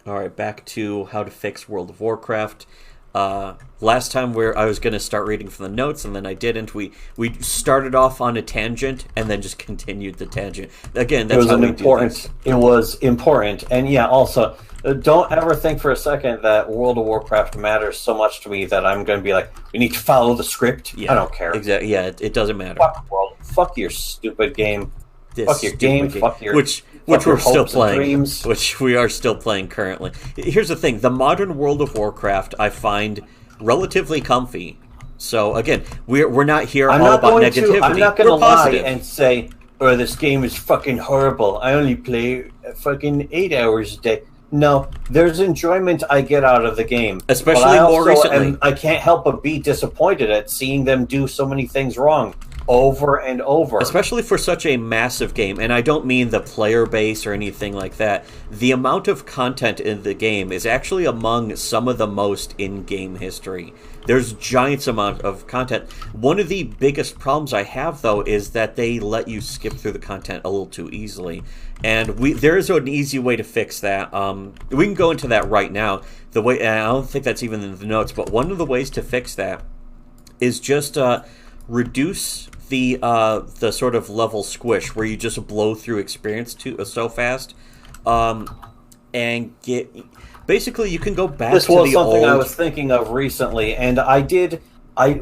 All right, back to how to fix World of Warcraft. Last time where I was going to start reading from the notes and then I didn't. We started off on a tangent and then just continued the tangent. Again, It that's was how an we do important. this. It was important, and yeah. Also, don't ever think for a second that World of Warcraft matters so much to me that I'm going to be like, we need to follow the script. I Yeah, don't care. exactly. Yeah, it doesn't matter. Fuck world. Fuck your stupid game. This Fuck your game. stupid game, which Fuck your we're still hopes and playing, dreams. which we are still playing currently. Here's the thing: the modern World of Warcraft I find relatively comfy. So again, we're not here I'm all not about going to. I'm negativity. not going to We're lie positive. and say, "Oh, this game is fucking horrible. I only play fucking 8 hours a day." No, there's enjoyment I get out of the game, but I Especially more also recently. am. I can't help but be disappointed at seeing them do so many things wrong over and over. Especially for such a massive game, and I don't mean the player base or anything like that. The amount of content in the game is actually among some of the most in game history. There's giant amount of content. One of the biggest problems I have, though, is that they let you skip through the content a little too easily, and there is an easy way to fix that. We can go into that right now. The way, and I don't think that's even in the notes, but one of the ways to fix that is just reduce the sort of level squish where you just blow through experience so fast, and get basically you can go back This to was the something I old. was thinking of recently, and I did. I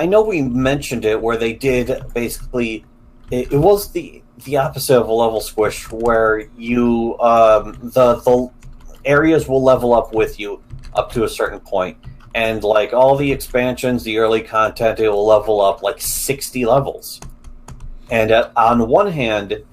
know we mentioned it where they did basically. It was the opposite of a level squish where you the areas will level up with you up to a certain point, and like all the expansions, the early content, it will level up like 60 levels. And on one hand,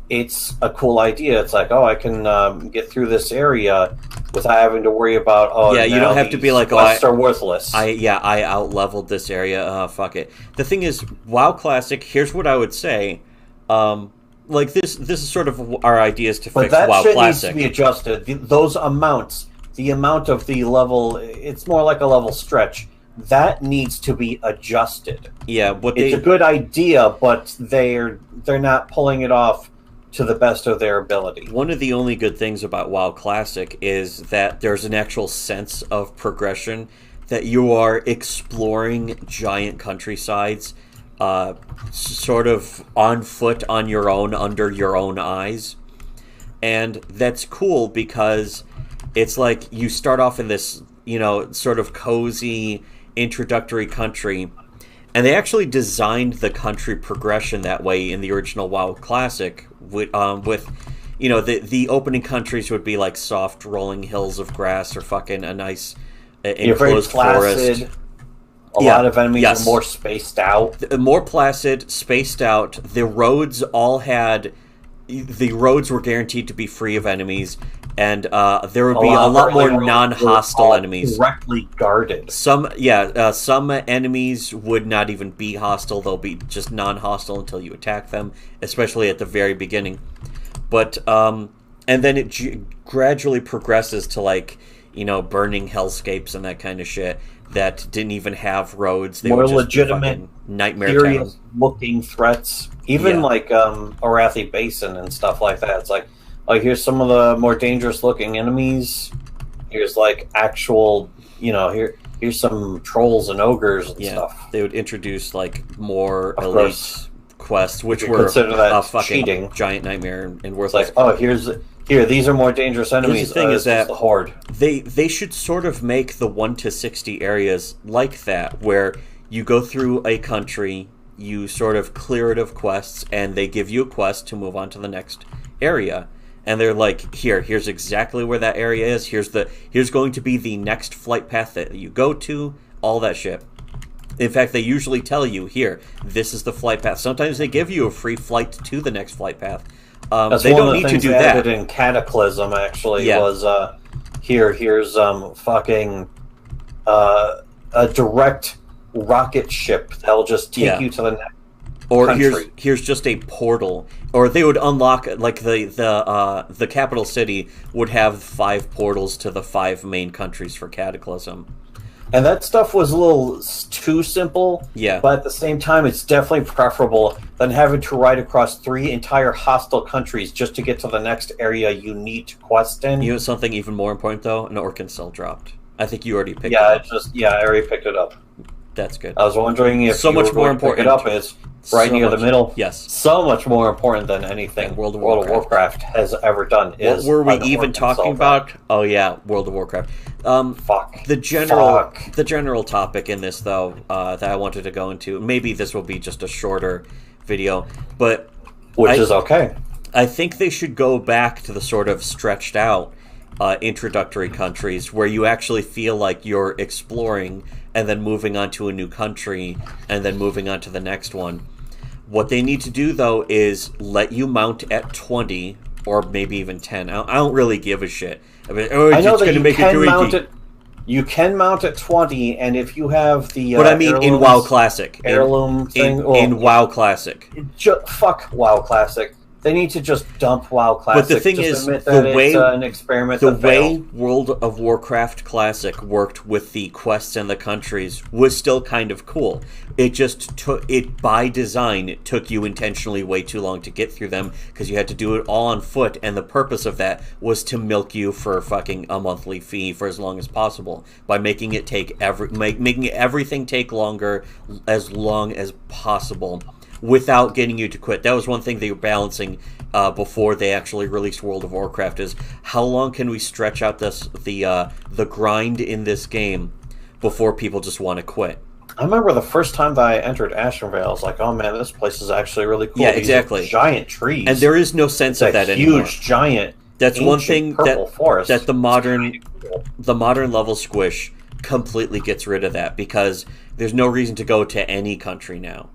it's a cool idea. It's like, oh, I can get through this area without having to worry about, oh, Yeah, you now don't have to be these like, oh, quests are worthless. I out leveled this area. Fuck it. The thing is, WoW Classic. Here's what I would say. Like this is sort of our ideas to But fix that WoW shit needs to Classic. be adjusted. Those amounts, the amount of the level, it's more like a level stretch. That needs to be adjusted. Yeah, what It's a good idea, but they're not pulling it off to the best of their ability. one of the only good things about WoW Classic is that there's an actual sense of progression, that you are exploring giant countrysides, sort of on foot on your own under your own eyes. And that's cool because it's like you start off in this, sort of cozy introductory country, and they actually designed the country progression that way in the original WoW Classic with the opening countries would be like soft rolling hills of grass or fucking a nice You're very enclosed forest. placid. A Yeah, lot of enemies yes. are more spaced out. More placid, spaced out. The roads were guaranteed to be free of enemies, and there would be a lot more non-hostile enemies. Correctly guarded. Some enemies would not even be hostile; they'll be just non-hostile until you attack them, especially at the very beginning. But and then it gradually progresses to burning hellscapes and that kind of shit that didn't even have roads. They More were just legitimate, fucking nightmare serious town. looking threats. Even Yeah. like Arathi Basin and stuff like that. It's like, here's some of the more dangerous looking enemies. Here's like actual, here's some trolls and ogres and Yeah, stuff. they would introduce more Of elite course. quests, which You were consider that a fucking cheating. giant nightmare and It's worthless. like, oh, these are more dangerous enemies. thing is this that the horde. They should sort of make the 1 to 60 areas like that, where you go through a country, you sort of clear it of quests, and they give you a quest to move on to the next area. And they're like, here's exactly where that area is. Here's going to be the next flight path that you go to, all that shit. In fact, they usually tell you, this is the flight path. Sometimes they give you a free flight to the next flight path. That's They one don't of the need to things do they that. added in Cataclysm. Actually, Yeah. was here's fucking a direct rocket ship that'll just take Yeah. you to the next Or country. here's just a portal. Or they would unlock like the capital city would have 5 portals to the 5 main countries for Cataclysm. And that stuff was a little too simple. Yeah. But at the same time, it's definitely preferable than having to ride across 3 entire hostile countries just to get to the next area you need to quest in. You know something even more important, though? An Orkin cell dropped. I think you already picked it up. I already picked it up. That's good. I was wondering if so you much were more going to pick important. it up. It's right near the middle. Yes. So much more important than anything World of Warcraft has ever done. What were we even talking about? Oh yeah, World of Warcraft. The general topic in this, though, that I wanted to go into. Maybe this will be just a shorter video, but which is okay. I think they should go back to the sort of stretched out introductory countries where you actually feel like you're exploring and then moving on to a new country and then moving on to the next one. What they need to do, though, is let you mount at 20 or maybe even 10. I don't really give a shit. I mean, I know that you can mount it. You can mount at 20, and if you have the but I mean in WoW Classic. Heirloom thing. In WoW Classic. Fuck WoW Classic. They need to just dump WoW Classic. But the thing is, the way an experiment the way World of Warcraft Classic worked with the quests and the countries was still kind of cool. It just took it by design. It took you intentionally way too long to get through them because you had to do it all on foot, and the purpose of that was to milk you for fucking a monthly fee for as long as possible by making it take making everything take longer as long as possible, without getting you to quit. That was one thing they were balancing before they actually released World of Warcraft, is how long can we stretch out the grind in this game before people just want to quit. I remember the first time that I entered Ashenvale, I was like, oh man, this place is actually really cool. Yeah, exactly. These giant trees. And there is no sense of that anymore. Huge, giant, that's one thing that the modern level squish completely gets rid of that, because there's no reason to go to any country now.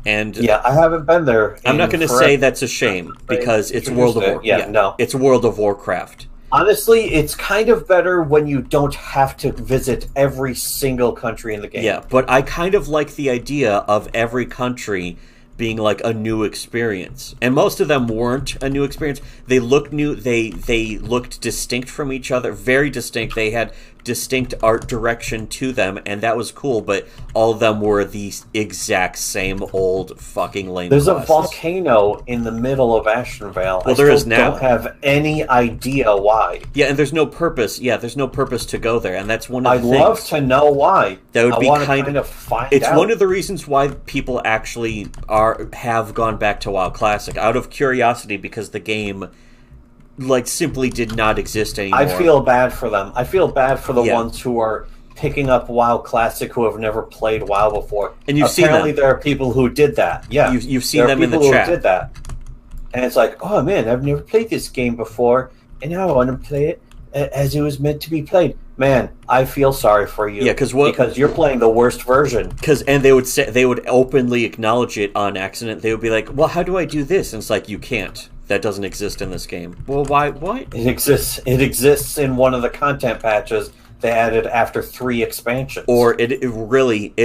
And yeah, I haven't been there. I'm not going to say that's a shame, because it's World of Warcraft. Yeah, no, it's World of Warcraft. Honestly, it's kind of better when you don't have to visit every single country in the game. Yeah, but I kind of like the idea of every country being like a new experience. And most of them weren't a new experience. They looked new. They looked distinct from each other, very distinct. They had distinct art direction to them, and that was cool, but all of them were the exact same old fucking lame There's classes. A volcano in the middle of Ashenvale. Well, there is now. I don't have any idea why. Yeah, and there's no purpose. Yeah, there's no purpose to go there, and that's one of the things. I'd love to know why. That would be kind of find It's out. one of the reasons why people actually have gone back to WoW Classic, out of curiosity, because the game simply did not exist anymore. I feel bad for them. I feel bad for the ones who are picking up WoW Classic who have never played WoW before. And you've seen them. Apparently there are people who did that. Yeah. You've seen them in the chat. There are people who did that. And it's like, oh man, I've never played this game before, and now I want to play it as it was meant to be played. Man, I feel sorry for you. Yeah, because you're playing the worst version. And they would openly acknowledge it on accident. They would be like, well, how do I do this? And it's like, you can't. That doesn't exist in this game. Well, why? What? It exists. It exists in one of the content patches they added after 3 expansions. Or it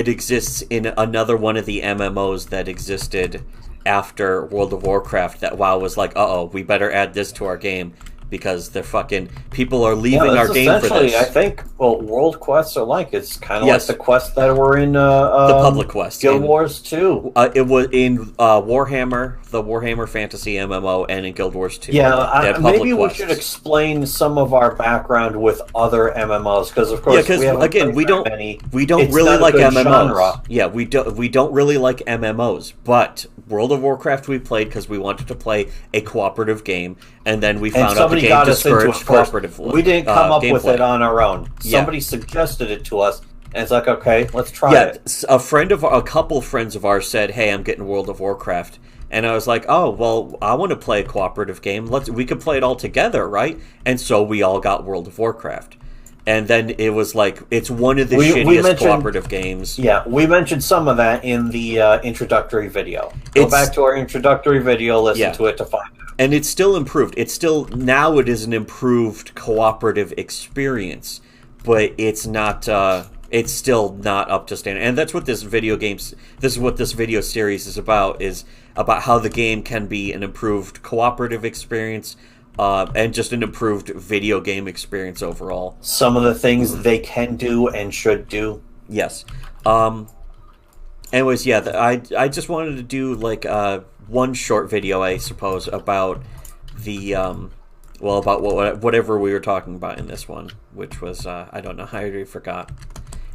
exists in another one of the MMOs that existed after World of Warcraft, that WoW was like, we better add this to our game, because they're fucking people are leaving our game for this. I think world quests are like, it's kind of like the quests that were in the public quests, Guild Wars 2. It was in Warhammer, the Warhammer Fantasy MMO, and in Guild Wars 2. Yeah, maybe we should explain some of our background with other MMOs, because of course, we don't really like MMOs. Genre. Yeah, we don't really like MMOs, but World of Warcraft we played because we wanted to play a cooperative game, and then we found out the game discouraged cooperative. We didn't come up with it on our own. Somebody suggested it to us, and it's like, okay, let's try it. A couple friends of ours said, "Hey, I'm getting World of Warcraft," and I was like, "Oh, well, I want to play a cooperative game. We could play it all together, right?" And so we all got World of Warcraft. And then it was like, it's one of the shittiest cooperative games. Yeah, we mentioned some of that in the introductory video. Go back to our introductory video, listen to it to find out. And it's still improved. Now it is an improved cooperative experience, but it's not, it's still not up to standard. And that's what this video series is about how the game can be an improved cooperative experience, and just an improved video game experience overall. Some of the things they can do and should do. Yes. Anyways, yeah, I just wanted to do like one short video, I suppose, about the about whatever we were talking about in this one, which was I don't know, I already forgot.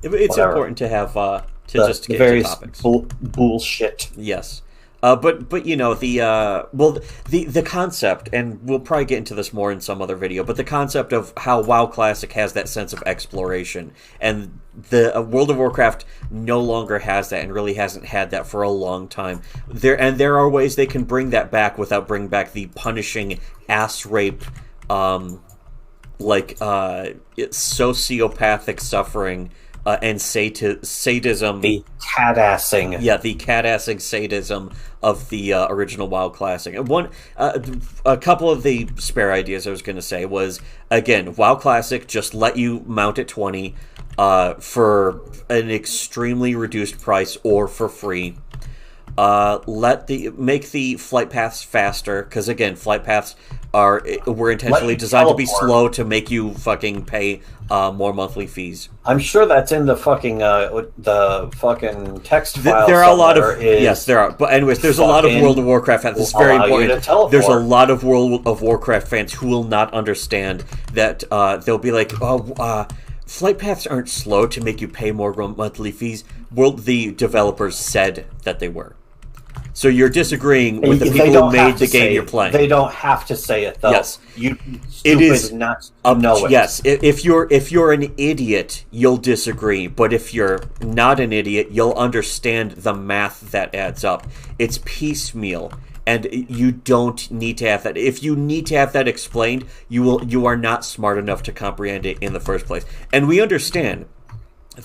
It's important to have to just get various to topics. Bullshit. Yes. But you know the concept, and we'll probably get into this more in some other video. But the concept of how WoW Classic has that sense of exploration, and the World of Warcraft no longer has that, and really hasn't had that for a long time. There are ways they can bring that back without bringing back the punishing ass rape, sociopathic suffering. And sadism. The cat-assing. Yeah, the cat-assing sadism of the original WoW Classic. A couple of the spare ideas I was going to say was, again, WoW Classic, just let you mount at 20 for an extremely reduced price or for free. Make the flight paths faster, because again, flight paths were intentionally designed to be slow to make you fucking pay more monthly fees. I'm sure that's in the fucking text file. There are a lot of yes, there are. But anyways, there's a lot of World of Warcraft fans. This is very important. There's a lot of World of Warcraft fans who will not understand that. They'll be like, flight paths aren't slow to make you pay more monthly fees. The developers said that they were. So you're disagreeing with the people who made the game you're playing. They don't have to say it, though. Yes, it is not to know it. Yes, if you're an idiot, you'll disagree. But if you're not an idiot, you'll understand the math that adds up. It's piecemeal, and you don't need to have that. If you need to have that explained, you are not smart enough to comprehend it in the first place. And we understand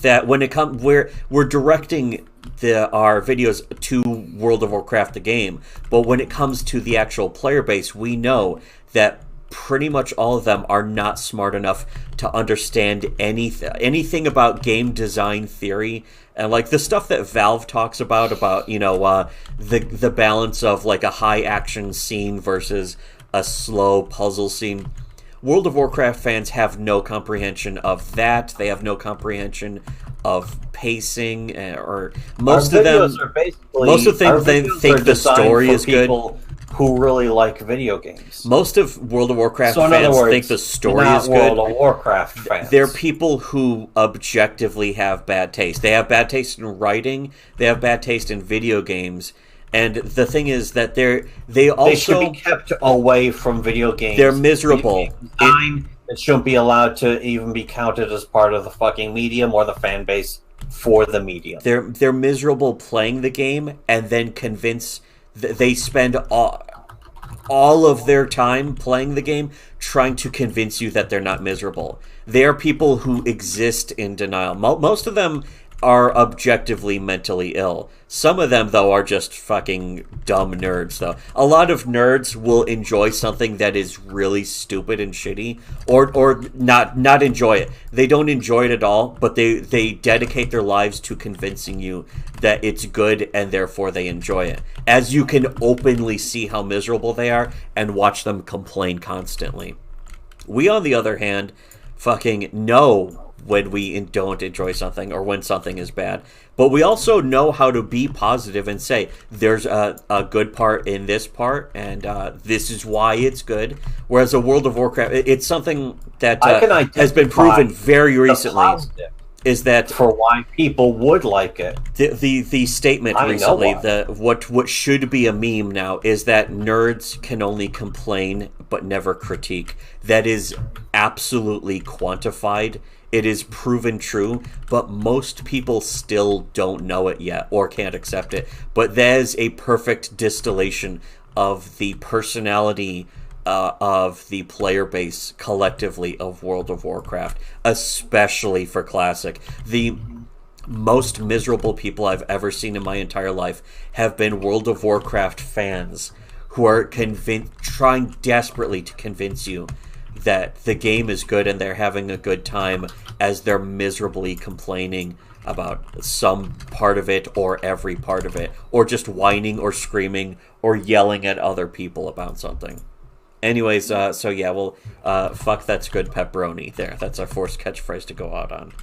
that when it comes, we're directing our videos to World of Warcraft the game, but when it comes to the actual player base, we know that pretty much all of them are not smart enough to understand anything about game design theory, and like the stuff that Valve talks about the balance of like a high action scene versus a slow puzzle scene. World of Warcraft fans have no comprehension of that. They have no comprehension of pacing, or most of them they think the story is good. Who really like video games? Most of World of Warcraft fans think the story is good. World of Warcraft fans. They're people who objectively have bad taste. They have bad taste in writing. They have bad taste in video games. And the thing is that they should be kept away from video games. They're miserable. It shouldn't be allowed to even be counted as part of the fucking medium or the fan base for the medium. They're miserable playing the game, and then they spend all of their time playing the game trying to convince you that they're not miserable. They are people who exist in denial. Most of them are objectively mentally ill. Some of them, though, are just fucking dumb nerds, though. A lot of nerds will enjoy something that is really stupid and shitty, or not enjoy it. They don't enjoy it at all, but they dedicate their lives to convincing you that it's good, and therefore they enjoy it. As you can openly see how miserable they are, and watch them complain constantly. We, on the other hand, fucking know when we don't enjoy something or when something is bad, but we also know how to be positive and say there's a good part in this part, and this is why it's good. Whereas a World of Warcraft, it's something that has been proven very recently, is that for why people would like it. The statement recently, what should be a meme now, is that nerds can only complain but never critique. That is absolutely quantified. It is proven true, but most people still don't know it yet or can't accept it. But that is a perfect distillation of the personality of the player base collectively of World of Warcraft, especially for Classic. The most miserable people I've ever seen in my entire life have been World of Warcraft fans who are trying desperately to convince you that the game is good and they're having a good time, as they're miserably complaining about some part of it or every part of it, or just whining or screaming or yelling at other people about something. Anyways, so yeah, well, fuck, that's good pepperoni there. That's our forced catchphrase to go out on.